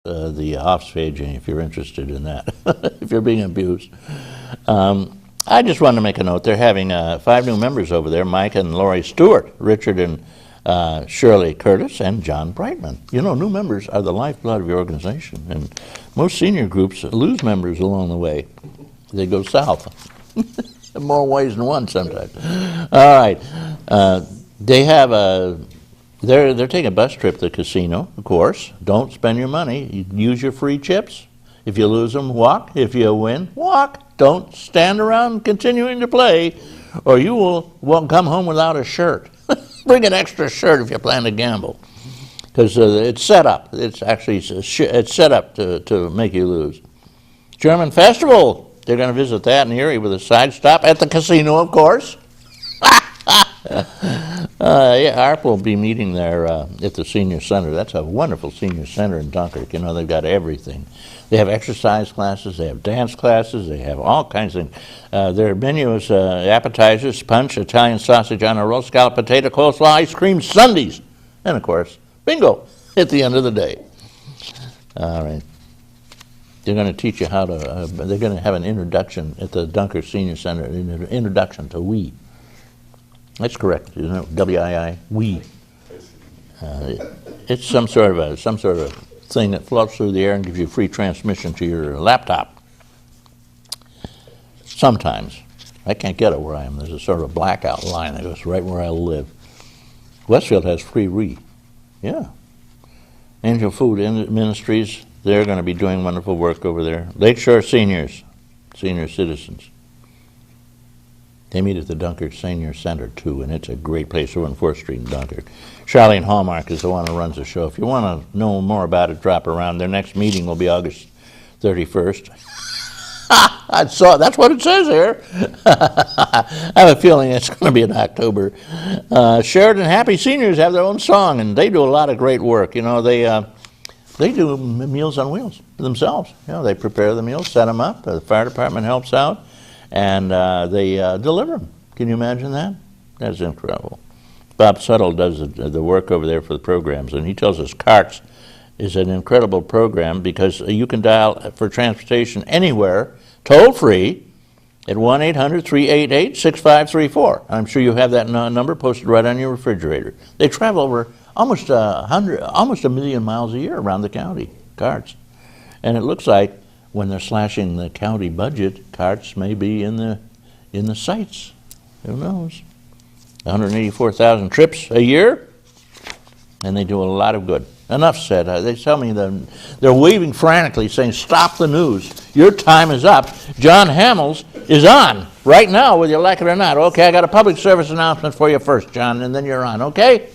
the offspaging if you're interested in that, if you're being abused. I just wanted to make a note. They're having 5 new members over there, Mike and Lori Stewart, Richard and Shirley Curtis, and John Brightman. You know, new members are the lifeblood of your organization, and most senior groups lose members along the way. They go south. More ways than one sometimes. All right. They have they're taking a bus trip to the casino, of course. Don't spend your money. You use your free chips. If you lose them, walk. If you win, walk. Don't stand around continuing to play, or you will come home without a shirt. Bring an extra shirt if you plan to gamble, because it's set up. It's actually it's set up to make you lose. German Festival. They're going to visit that in Erie with a side stop at the casino, of course. Yeah, ARP will be meeting there at the senior center. That's a wonderful senior center in Dunkirk. You know, they've got everything. They have exercise classes, they have dance classes, they have all kinds of things. Their menu is appetizers, punch, Italian sausage on a roll, scalloped potato, coleslaw, ice cream, sundaes, and of course, bingo at the end of the day. All right. They're going to teach you how to, they're going to have an introduction at the Dunkirk Senior Center, an introduction to Wii. That's correct, isn't it? W-I-I, Wii. It's some sort of thing that floats through the air and gives you free transmission to your laptop. Sometimes. I can't get it where I am. There's a sort of blackout line that goes right where I live. Westfield has free Wii. Yeah. Angel Food Ministries, they're going to be doing wonderful work over there. Lakeshore Seniors, senior citizens. They meet at the Dunkirk Senior Center, too, and it's a great place over on 4th Street in Dunkirk. Charlene Hallmark is the one who runs the show. If you want to know more about it, drop around. Their next meeting will be August 31st. That's what it says here. I have a feeling it's going to be in October. Sheridan Happy Seniors have their own song, and they do a lot of great work. You know, they do Meals on Wheels themselves. You know, they prepare the meals, set them up. The fire department helps out. And they deliver them. Can you imagine that? That's incredible. Bob Suttle does the work over there for the programs, and he tells us CARTS is an incredible program because you can dial for transportation anywhere, toll-free, at 1-800-388-6534. I'm sure you have that number posted right on your refrigerator. They travel over almost a million miles a year around the county, CARTS. And it looks like when they're slashing the county budget, CARTS may be in the sights. Who knows? 184,000 trips a year, and they do a lot of good. Enough said. They tell me they're waving frantically, saying, "Stop the news. Your time is up." John Hamels is on right now, whether you like it or not. Okay, I got a public service announcement for you first, John, and then you're on. Okay,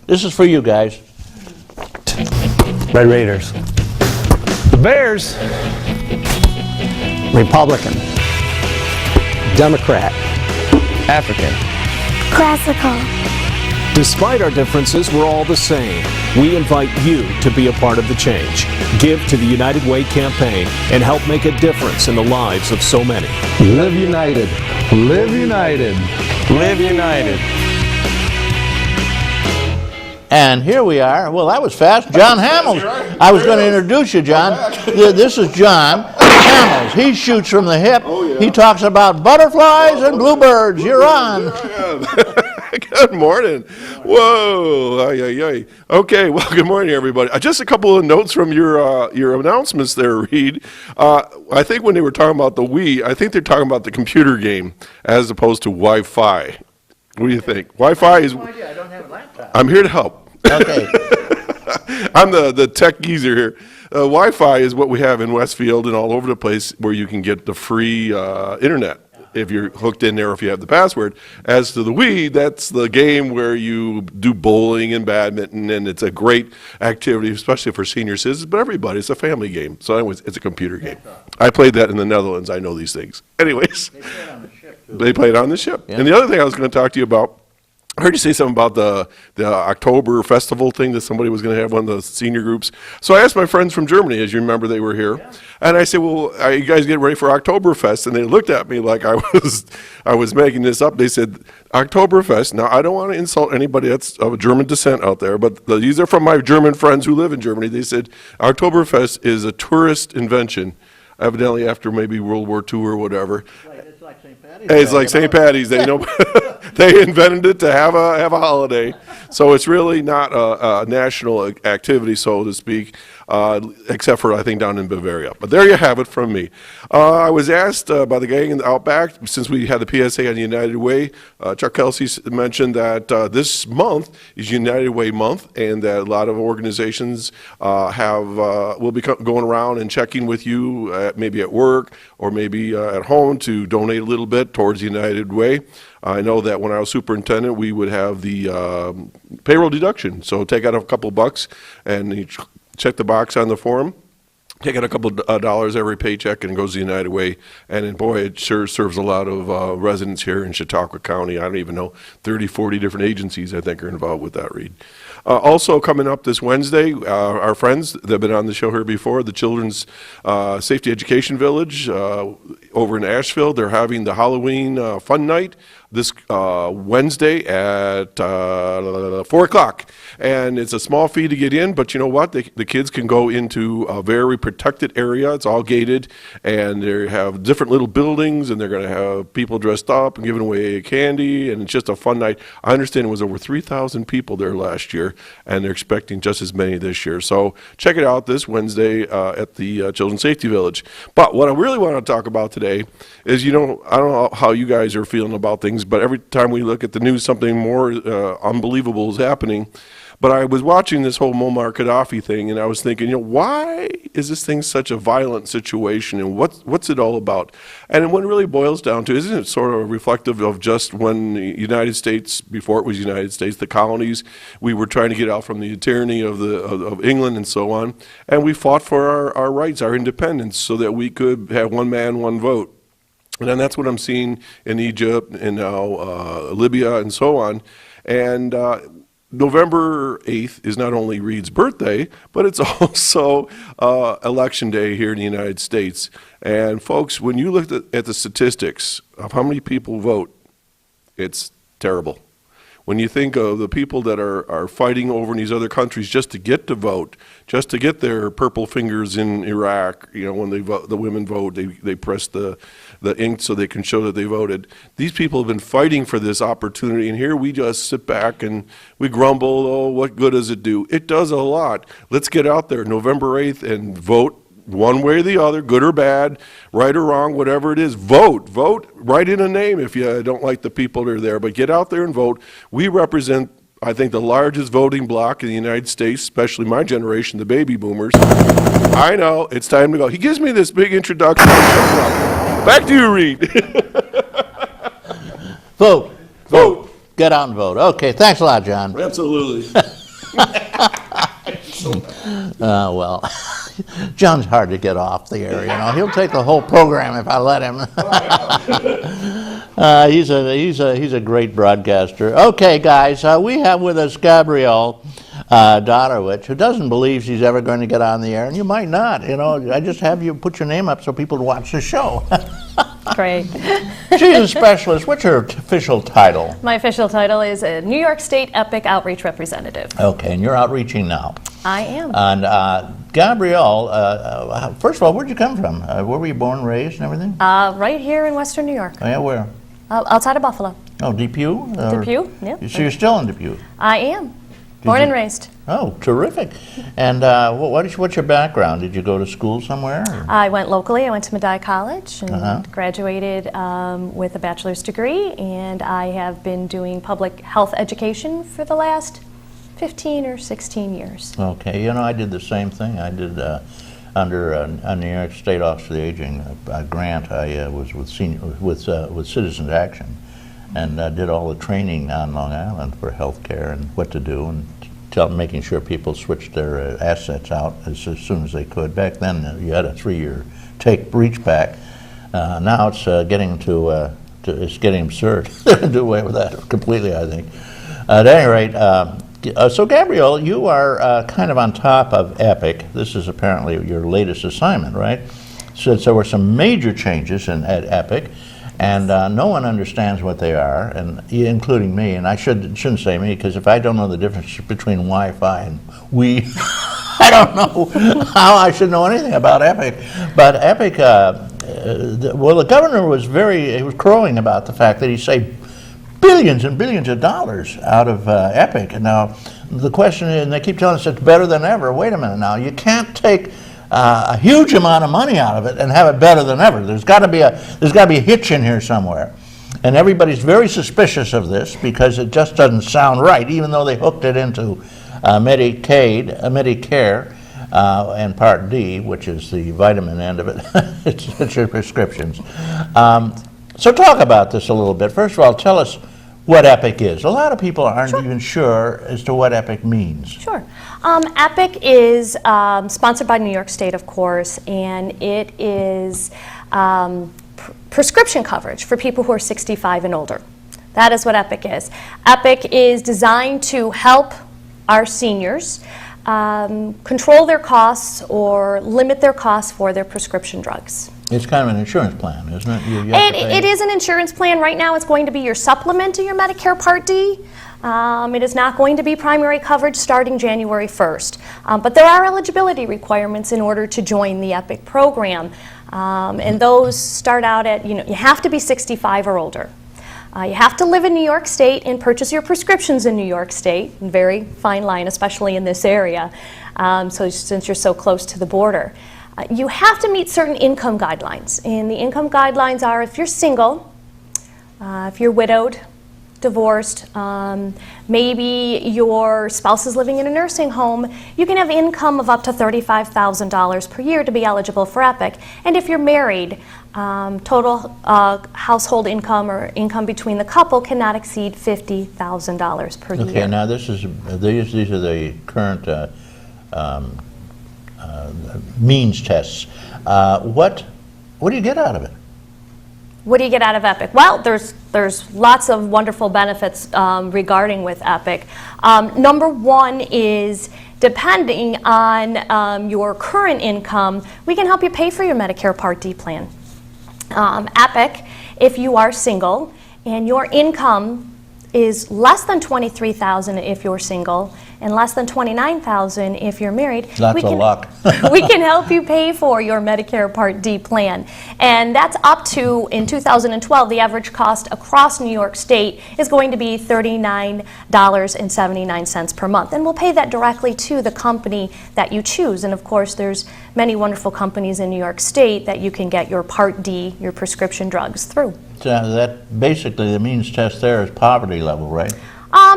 this is for you guys. Red Raiders. The Bears. Republican. Democrat. African. Classical. Despite our differences, we're all the same. We invite you to be a part of the change. Give to the United Way campaign and help make a difference in the lives of so many. Live united. Live united. Live united. And here we are. Well, that was fast. John Hamels. I was going to introduce you, John. This is John Hamels. He shoots from the hip. He talks about butterflies and bluebirds. You're on. Good morning. Whoa. Okay, well, good morning, everybody. Just a couple of notes from your announcements there, Reed. I think when they were talking about the Wii, I think they're talking about the computer game as opposed to Wi-Fi. What do you think? Wi-Fi is... I don't have a laptop. I'm here to help. Okay. I'm the tech geezer here. Wi-Fi is what we have in Westfield and all over the place where you can get the free internet if you're hooked in there, if you have the password. As to the Wii, that's the game where you do bowling and badminton, and it's a great activity, especially for senior citizens, but everybody. It's a family game. So anyways, it's a computer game. I played that in the Netherlands. I know these things. Anyways. They play it on the ship, too. They play it on the ship. Yeah. And the other thing I was going to talk to you about, I heard you say something about the October festival thing that somebody was going to have, one of the senior groups. So I asked my friends from Germany, as you remember, they were here, and I said, "Well, are you guys getting ready for Oktoberfest?" And they looked at me like I was making this up. They said, "Oktoberfest." Now I don't want to insult anybody that's of German descent out there, but these are from my German friends who live in Germany. They said Oktoberfest is a tourist invention, evidently after maybe World War II or whatever. It's like St. Patty's. It's like St. Patty's. They know they invented it to have a holiday, so it's really not a national activity, so to speak, except for I think down in Bavaria. But there you have it from me. I was asked by the gang in the Outback, since we had the PSA on United Way. Chuck Kelsey mentioned that this month is United Way month, and that a lot of organizations will be going around and checking with you, maybe at work or maybe at home, to donate a little bit towards United Way. I know that when I was superintendent, we would have the payroll deduction. So take out a couple bucks and you check the box on the form. Take out a couple dollars every paycheck and it goes to United Way. And then, boy, it sure serves a lot of residents here in Chautauqua County. I don't even know, 30, 40 different agencies I think are involved with that, Reed. Also coming up this Wednesday, our friends that have been on the show here before, the Children's Safety Education Village over in Asheville, they're having the Halloween Fun Night this Wednesday at 4 o'clock. And it's a small fee to get in, but you know what? The kids can go into a very protected area. It's all gated, and they have different little buildings, and they're going to have people dressed up and giving away candy, and it's just a fun night. I understand it was over 3,000 people there last year, and they're expecting just as many this year. So check it out this Wednesday at the Children's Safety Village. But what I really want to talk about today is, I don't know how you guys are feeling about things, but every time we look at the news, something more unbelievable is happening. But I was watching this whole Muammar Gaddafi thing, and I was thinking, why is this thing such a violent situation, and what's it all about? And what it really boils down to, isn't it sort of reflective of just when the United States, before it was United States, the colonies, we were trying to get out from the tyranny of England and so on, and we fought for our rights, our independence, so that we could have one man, one vote. And then that's what I'm seeing in Egypt and now Libya and so on. And November 8th is not only Reed's birthday, but it's also election day here in the United States. And folks, when you look at the statistics of how many people vote, it's terrible. When you think of the people that are fighting over in these other countries just to get to vote, just to get their purple fingers in Iraq, when they vote, the women vote, they press the ink so they can show that they voted. These people have been fighting for this opportunity, and here we just sit back and we grumble, oh, what good does it do? It does a lot. Let's get out there November 8th and vote one way or the other, good or bad, right or wrong, whatever it is. Vote, write in a name if you don't like the people that are there, but get out there and vote. We represent, I think, the largest voting bloc in the United States, especially my generation, the baby boomers. I know, it's time to go. He gives me this big introduction. Back to you, Reed. Vote. Get out and vote. Okay, thanks a lot, John. Absolutely. Well, John's hard to get off the air. He'll take the whole program if I let him. He's a great broadcaster. Okay, guys, we have with us GabbyDotterweichpt2, who doesn't believe she's ever going to get on the air, and you might not. I just have you put your name up so people watch the show. Great. She's a specialist. What's her official title? My official title is a New York State Epic Outreach Representative. Okay, and you're outreaching now. I am. And Gabrielle, first of all, where'd you come from? Where were you born, raised, and everything? Right here in Western New York. Oh, yeah, where? Outside of Buffalo. Oh, Depew? Depew, yeah. So you're still in Depew? I am. Born and raised. Oh, terrific. And what's your background? Did you go to school somewhere? Or? I went locally. I went to Medaille College and graduated with a bachelor's degree, and I have been doing public health education for the last 15 or 16 years. Okay. I did the same thing. I did under a New York State Office of the Aging grant. I was with Citizens Action, and did all the training on Long Island for health care and what to do, and making sure people switched their assets out as soon as they could. Back then, you had a 3-year breach back. Now it's getting absurd to do away with that completely, I think. At any rate, so Gabrielle, you are kind of on top of Epic. This is apparently your latest assignment, right? So there were some major changes at Epic, and no one understands what they are, and including me. And I shouldn't say me, because if I don't know the difference between Wi-Fi and we, I don't know how I should know anything about Epic. But Epic, well, the governor was he was crowing about the fact that he saved billions and billions of dollars out of Epic. And now the question is, and they keep telling us it's better than ever. Wait a minute now, you can't take a huge amount of money out of it and have it better than ever. There's got to be a hitch in here somewhere. And everybody's very suspicious of this because it just doesn't sound right, even though they hooked it into Medicare, and Part D, which is the vitamin end of it. it's your prescriptions. So talk about this a little bit. First of all, tell us what Epic is. A lot of people aren't even sure as to what Epic means. Sure. Epic is sponsored by New York State, of course, and it is prescription coverage for people who are 65 and older. That is what Epic is. Epic is designed to help our seniors control their costs or limit their costs for their prescription drugs. It's kind of an insurance plan, isn't it? It is an insurance plan. Right now it's going to be your supplement to your Medicare Part D. It is not going to be primary coverage starting January 1st. But there are eligibility requirements in order to join the Epic program. And those start out at, you have to be 65 or older. You have to live in New York State and purchase your prescriptions in New York State. Very fine line, especially in this area, so since you're so close to the border. You have to meet certain income guidelines, and the income guidelines are if you're single, if you're widowed, divorced, maybe your spouse is living in a nursing home, you can have income of up to $35,000 per year to be eligible for Epic. And if you're married, total household income or income between the couple cannot exceed $50,000 per year. Okay, now these are the current means tests. What do you get out of it? What do you get out of Epic? Well, there's lots of wonderful benefits regarding with Epic. Number one is, depending on your current income, we can help you pay for your Medicare Part D plan. Epic, if you are single and your income is less than $23,000 if you're single and less than $29,000 if you're married, Lots of luck. we can help you pay for your Medicare Part D plan. And that's up to, in 2012, the average cost across New York State is going to be $39.79 per month. And we'll pay that directly to the company that you choose. And of course, there's many wonderful companies in New York State that you can get your Part D, your prescription drugs through. So that basically the means test there is poverty level, right?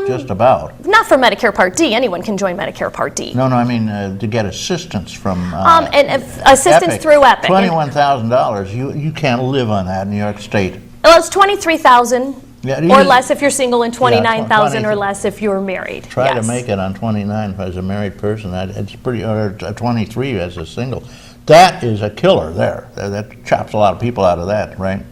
Just about. Not for Medicare Part D. Anyone can join Medicare Part D. No, I mean to get assistance from assistance Epic. through Epic. $21,000. You can't live on that in New York State. Well, it's $23,000 or less if you're single, and $29,000 or less if you're married. Try to make it on 29 as a married person. It's pretty, or 23 as a single. That is a killer there. That chops a lot of people out of that, right?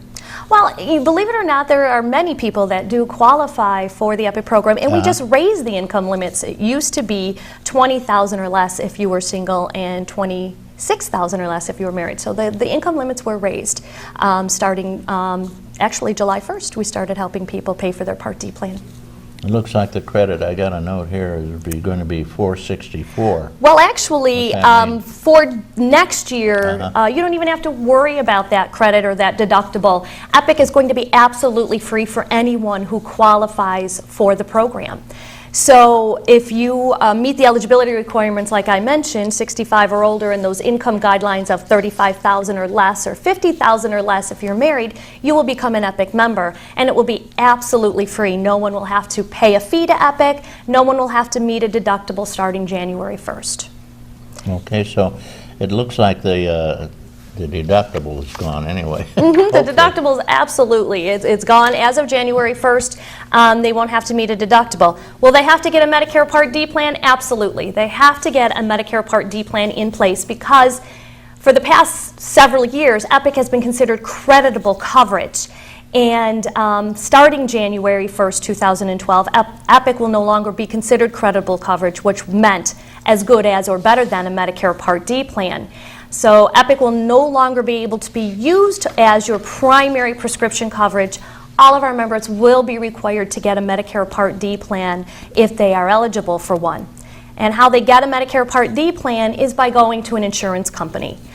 Well, believe it or not, there are many people that do qualify for the Epic program, and we just raised the income limits. It used to be $20,000 or less if you were single and $26,000 or less if you were married. So the income limits were raised starting actually July 1st. We started helping people pay for their Part D plan. It looks like the credit, I got a note here, is going to be $464. Well, actually, for next year, you don't even have to worry about that credit or that deductible. Epic is going to be absolutely free for anyone who qualifies for the program. So if you meet the eligibility requirements like I mentioned, 65 or older, and those income guidelines of $35,000 or less or $50,000 or less if you're married, you will become an Epic member, and it will be absolutely free. No one will have to pay a fee to Epic. No one will have to meet a deductible starting January 1st. Okay, so it looks like the deductible is gone anyway. The deductible is absolutely, it's gone as of January 1st. They won't have to meet a deductible. Will they have to get a Medicare Part D plan? Absolutely. They have to get a Medicare Part D plan in place because for the past several years, Epic has been considered creditable coverage. And starting January 1st, 2012, Epic will no longer be considered credible coverage, which meant as good as or better than a Medicare Part D plan. So Epic will no longer be able to be used as your primary prescription coverage. All of our members will be required to get a Medicare Part D plan if they are eligible for one. And how they get a Medicare Part D plan is by going to an insurance company.